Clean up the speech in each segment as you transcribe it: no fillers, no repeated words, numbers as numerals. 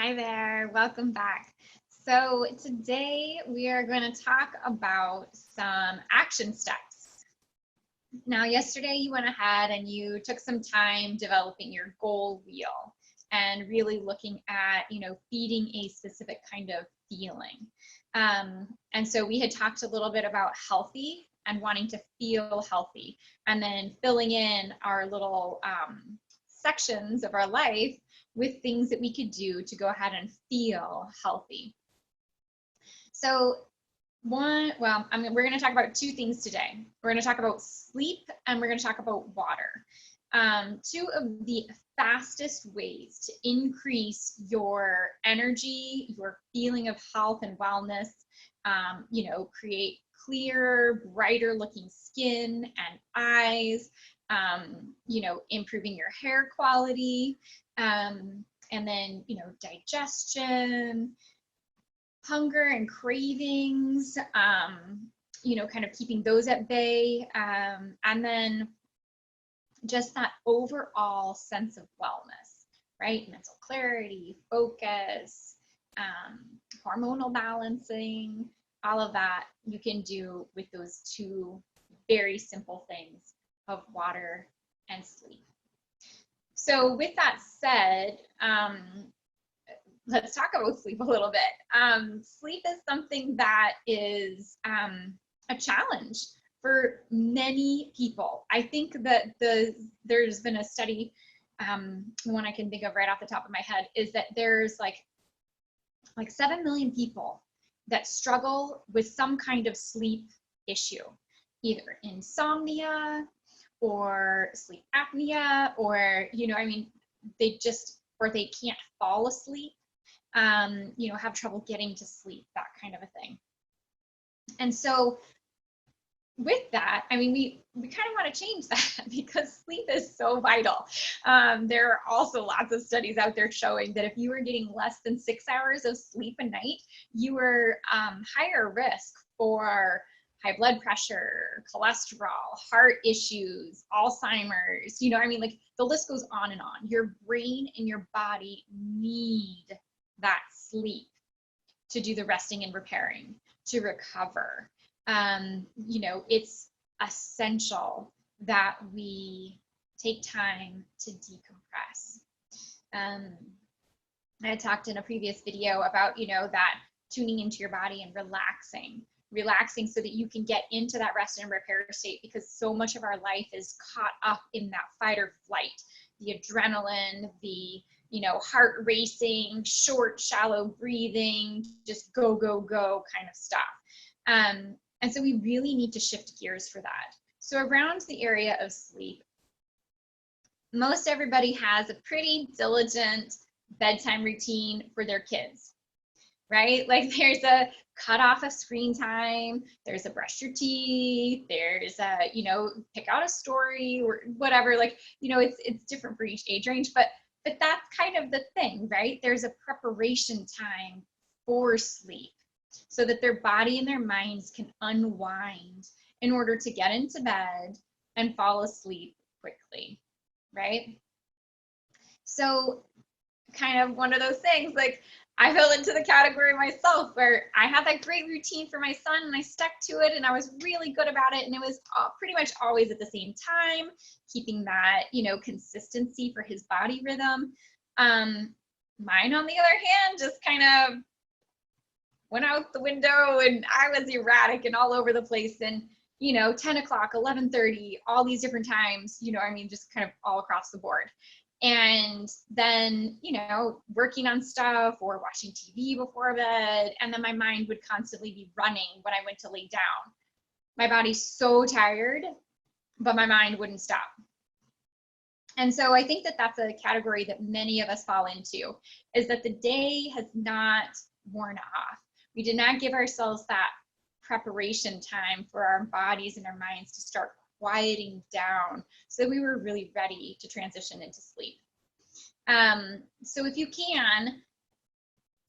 Hi there, welcome back. So today we are going to talk about some action steps. Now, yesterday you went ahead and you took some time developing your goal wheel and really looking at, feeding a specific kind of feeling. And so we had talked a little bit about healthy and wanting to feel healthy, and then filling in our little sections of our life with things that we could do to go ahead and feel healthy. So we're going to talk about two things today. We're going to talk about sleep and we're going to talk about water. Two of the fastest ways to increase your energy, your feeling of health and wellness, create clearer, brighter looking skin and eyes, improving your hair quality, and then, digestion, hunger and cravings, kind of keeping those at bay, and then just that overall sense of wellness, right? Mental clarity, focus, hormonal balancing, all of that you can do with those two very simple things of water and sleep. So with that said, let's talk about sleep a little bit. Sleep is something that is a challenge for many people. I think that there's been a study, the one I can think of right off the top of my head, is that there's like 7 million people that struggle with some kind of sleep issue, either insomnia or sleep apnea, or, they can't fall asleep, have trouble getting to sleep, that kind of a thing. And so with that, we kind of want to change that because sleep is so vital. There are also lots of studies out there showing that if you are getting less than 6 hours of sleep a night, you are higher risk for high blood pressure, cholesterol, heart issues, Alzheimer's, the list goes on and on. Your brain and your body need that sleep to do the resting and repairing, to recover. It's essential that we take time to decompress. I talked in a previous video about, that tuning into your body and relaxing so that you can get into that rest and repair state, because so much of our life is caught up in that fight or flight, the adrenaline, the heart racing, short, shallow breathing, just go, go, go kind of stuff. And so we really need to shift gears for that. So around the area of sleep, most everybody has a pretty diligent bedtime routine for their kids, right? Like there's a cutoff of screen time, there's a brush your teeth, there's a, pick out a story or whatever, it's different for each age range, but that's kind of the thing, right? There's a preparation time for sleep so that their body and their minds can unwind in order to get into bed and fall asleep quickly, right? So kind of one of those things, I fell into the category myself where I had that great routine for my son and I stuck to it and I was really good about it, and it was pretty much always at the same time, keeping that, consistency for his body rhythm. Mine, on the other hand, just kind of went out the window and I was erratic and all over the place, and 10 o'clock, 11:30, all these different times, just kind of all across the board. And then, working on stuff or watching TV before bed, and then my mind would constantly be running when I went to lay down. My body's so tired, but my mind wouldn't stop. And so I think that that's a category that many of us fall into, is that the day has not worn off. We did not give ourselves that preparation time for our bodies and our minds to start quieting down so we were really ready to transition into sleep. So if you can,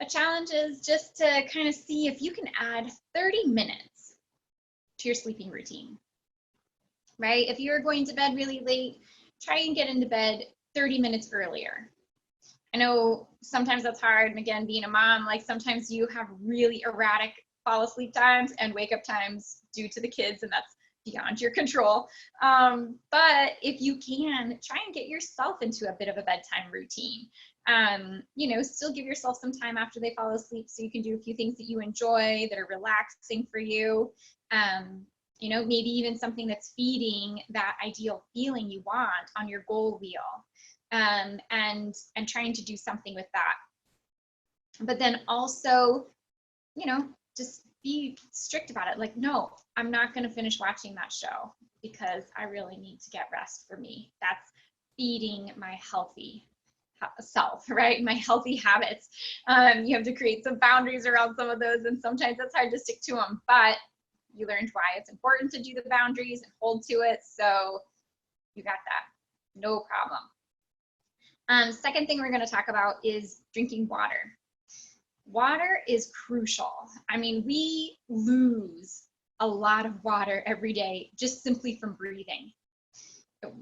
a challenge is just to kind of see if you can add 30 minutes to your sleeping routine, right? If you're going to bed really late, try and get into bed 30 minutes earlier. I know sometimes that's hard. And again, being a mom, like sometimes you have really erratic fall asleep times and wake up times due to the kids, and that's beyond your control. But if you can, try and get yourself into a bit of a bedtime routine. You know, still give yourself some time after they fall asleep so you can do a few things that you enjoy, that are relaxing for you. You know, maybe even something that's feeding that ideal feeling you want on your goal wheel, and trying to do something with that. But then also, you know, just be strict about it. Like, no, I'm not going to finish watching that show because I really need to get rest for me. That's feeding my healthy self, right? My healthy habits. You have to create some boundaries around some of those, and sometimes it's hard to stick to them, but you learned why it's important to do the boundaries and hold to it. So you got that, no problem. Second thing we're going to talk about is drinking water. Water is crucial. I mean, we lose a lot of water every day just simply from breathing.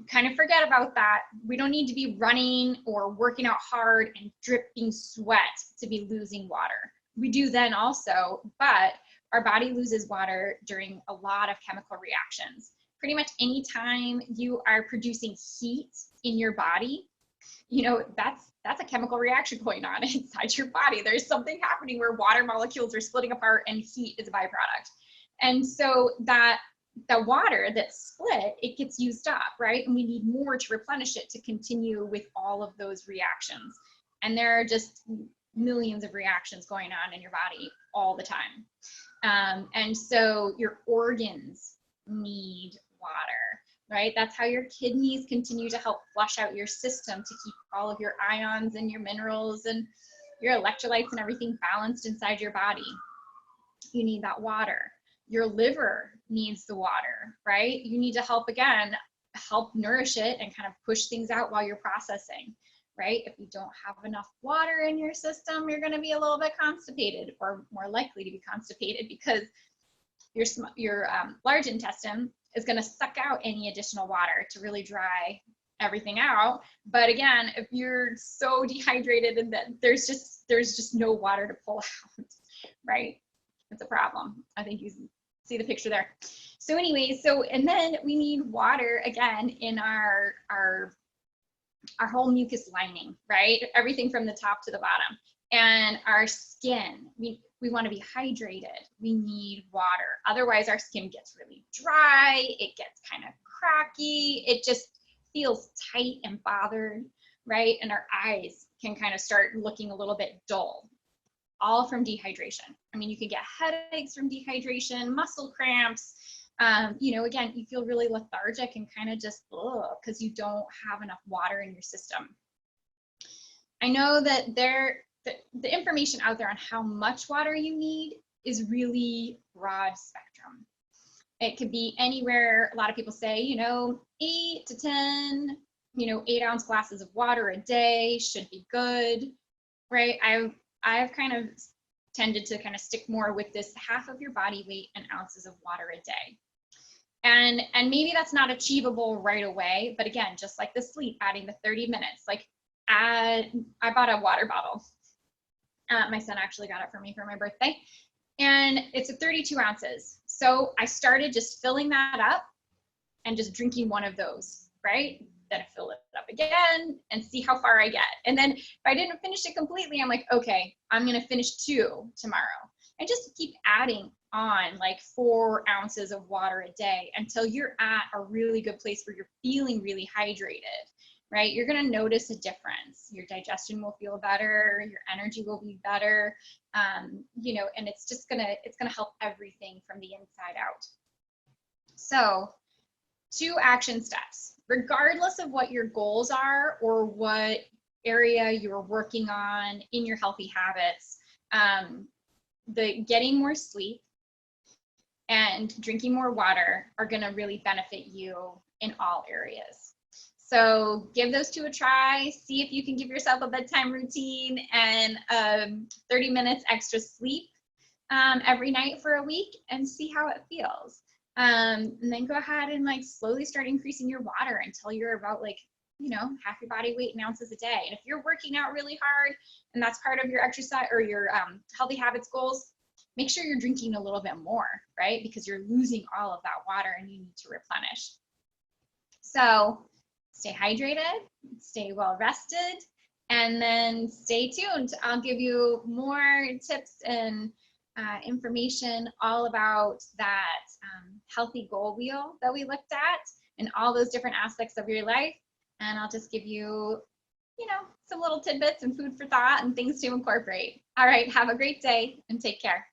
Kind of forget about that. We don't need to be running or working out hard and dripping sweat to be losing water. We do then also, but our body loses water during a lot of chemical reactions. Pretty much anytime you are producing heat in your body, you know, that's a chemical reaction going on inside your body. There's something happening where water molecules are splitting apart and heat is a byproduct. And so that the water that's split, it gets used up, right? And we need more to replenish it to continue with all of those reactions. And there are just millions of reactions going on in your body all the time. And so your organs need water, right? That's how your kidneys continue to help flush out your system to keep all of your ions and your minerals and your electrolytes and everything balanced inside your body. You need that water. Your liver needs the water, right? You need to help nourish it and kind of push things out while you're processing, right? If you don't have enough water in your system, you're going to be a little bit constipated, or more likely to be constipated, because your large intestine is going to suck out any additional water to really dry everything out. But again, if you're so dehydrated and that there's just no water to pull out, right? It's a problem. I think you see the picture there. So anyway, and then we need water again in our whole mucus lining, right? Everything from the top to the bottom. And our skin, we want to be hydrated. We need water. Otherwise, our skin gets really dry. It gets kind of cracky. It just feels tight and bothered, right? And our eyes can kind of start looking a little bit dull, all from dehydration. I mean, you can get headaches from dehydration, muscle cramps. You know, again, you feel really lethargic and kind of just because you don't have enough water in your system. I know that the information out there on how much water you need is really broad spectrum. It could be anywhere. A lot of people say, you know, 8 to 10, you know, 8-ounce glasses of water a day should be good, right? I've kind of tended to kind of stick more with this half of your body weight and ounces of water a day. And maybe that's not achievable right away, but again, just like the sleep, adding the 30 minutes, like I bought a water bottle. My son actually got it for me for my birthday, and it's 32 ounces. So I started just filling that up and just drinking one of those, right? Then I fill it up again and see how far I get. And then if I didn't finish it completely, I'm like, okay, I'm going to finish 2 tomorrow. And just keep adding on like 4 ounces of water a day until you're at a really good place where you're feeling really hydrated, right? You're going to notice a difference. Your digestion will feel better. Your energy will be better. You know, and it's just it's going to help everything from the inside out. So 2 action steps, regardless of what your goals are or what area you're working on in your healthy habits, the getting more sleep and drinking more water are going to really benefit you in all areas. So give those 2 a try. See if you can give yourself a bedtime routine and 30 minutes extra sleep every night for a week, and see how it feels. And then go ahead and like slowly start increasing your water until you're about like you know, half your body weight in ounces a day. And if you're working out really hard and that's part of your exercise or your healthy habits goals, make sure you're drinking a little bit more, right? Because you're losing all of that water and you need to replenish. So stay hydrated, stay well rested, and then stay tuned. I'll give you more tips and information all about that healthy goal wheel that we looked at and all those different aspects of your life. And I'll just give you, you know, some little tidbits and food for thought and things to incorporate. All right, have a great day and take care.